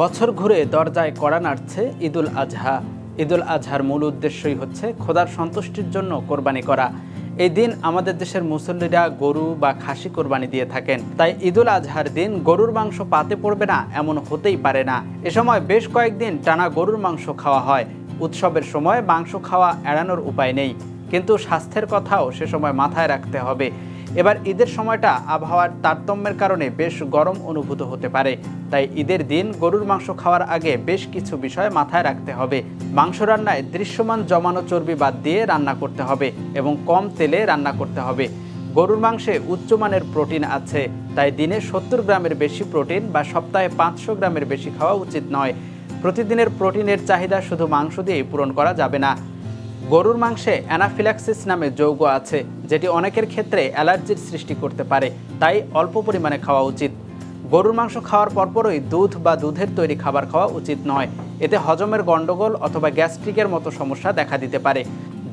বছর ঘুরে দরজায় কড়া নাড়ছে ঈদুল আজহা। ঈদুল আজহার মূল উদ্দেশ্যই হচ্ছে খোদার সন্তুষ্টির জন্য কোরবানি করা। এই দিন আমাদের দেশের মুসল্লিরা গরু বা খাসি কোরবানি দিয়ে থাকেন। তাই ঈদুল আজহার দিন গরুর মাংস পাতে পড়বে না এমন হতেই পারে না। এ সময় বেশ কয়েকদিন টানা গরুর মাংস খাওয়া হয়। উৎসবের সময় মাংস খাওয়া এড়ানোর উপায় নেই, কিন্তু স্বাস্থ্যের কথাও সে সময় মাথায় রাখতে হবে। এবার ঈদের সময়টা আবহাওয়ার তারতম্যের কারণে বেশ গরম অনুভূত হতে পারে। তাই ঈদের দিন গরুর মাংস খাওয়ার আগে বেশ কিছু বিষয় মাথায় রাখতে হবে। মাংস রান্নায় দৃশ্যমান জমানো চর্বি বাদ দিয়ে রান্না করতে হবে এবং কম তেলে রান্না করতে হবে। গরুর মাংসে উচ্চমানের প্রোটিন আছে, তাই দিনে 70 গ্রামের বেশি প্রোটিন বা সপ্তাহে 500 গ্রামের বেশি খাওয়া উচিত নয়। প্রতিদিনের প্রোটিনের চাহিদা শুধু মাংস দিয়েই পূরণ করা যাবে না। গরুর মাংসে অ্যানাফিল্যাক্সিস নামে যৌগ আছে, যেটি অনেকের ক্ষেত্রে অ্যালার্জির সৃষ্টি করতে পারে, তাই অল্প পরিমাণে খাওয়া উচিত। গরুর মাংস খাওয়ার পরপরই দুধ বা দুধের তৈরি খাবার খাওয়া উচিত নয়। এতে হজমের গণ্ডগোল অথবা গ্যাস্ট্রিকের মতো সমস্যা দেখা দিতে পারে।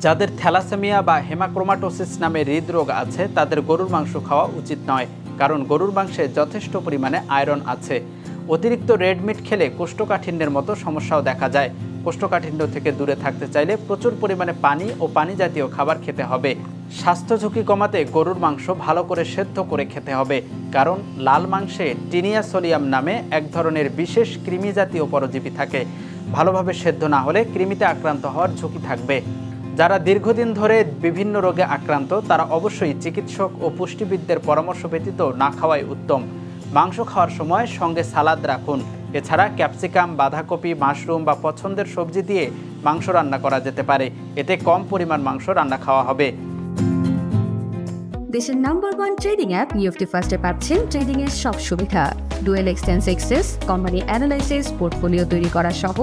যাদের থ্যালাসেমিয়া বা হেমাক্রোমাটোসিস নামে হৃদরোগ আছে তাদের গরুর মাংস খাওয়া উচিত নয়, কারণ গরুর মাংসে যথেষ্ট পরিমাণে আয়রন আছে। অতিরিক্ত রেড মিট খেলে কোষ্ঠকাঠিন্যের মতো সমস্যাও দেখা যায়। কোষ্ঠকাঠিন্য থেকে দূরে থাকতে চাইলে প্রচুর পরিমাণে পানি ও পানি জাতীয় খাবার খেতে হবে। স্বাস্থ্য ঝুঁকি কমাতে গরুর মাংস ভালো করে সেদ্ধ করে খেতে হবে, কারণ লাল মাংসে টিনিয়াসোলিয়াম নামে এক ধরনের বিশেষ কৃমি জাতীয় পরজীবী থাকে। ভালোভাবে সেদ্ধ না হলে কৃমিতে আক্রান্ত হওয়ার ঝুঁকি থাকবে। যারা দীর্ঘদিন ধরে বিভিন্ন রোগে আক্রান্ত তারা অবশ্যই চিকিৎসক ও পুষ্টিবিদদের পরামর্শ ব্যতীত না খাওয়াই উত্তম। মাংস খাওয়ার সময় সঙ্গে সালাদ রাখুন। এছাড়া ক্যাপসিকাম, বাঁধাকপি, মাশরুম বা পছন্দের সবজি দিয়ে মাংস রান্না করা যেতে পারে। এতে কম পরিমাণ মাংস রান্না খাওয়া হবে। দেশের নাম্বার 1 ট্রেডিং অ্যাপ নিফটি ফার্স্টে পাচ্ছেন ট্রেডিং এর সব সুবিধা, dual exchange access, company analysis, portfolio তৈরি করা সহ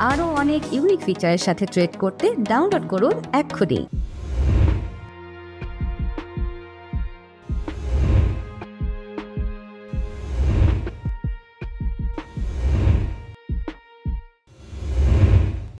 আরও অনেক ইউনিক ফিচারের সাথে ট্রেড করতে ডাউনলোড করুন এক্ষুনি।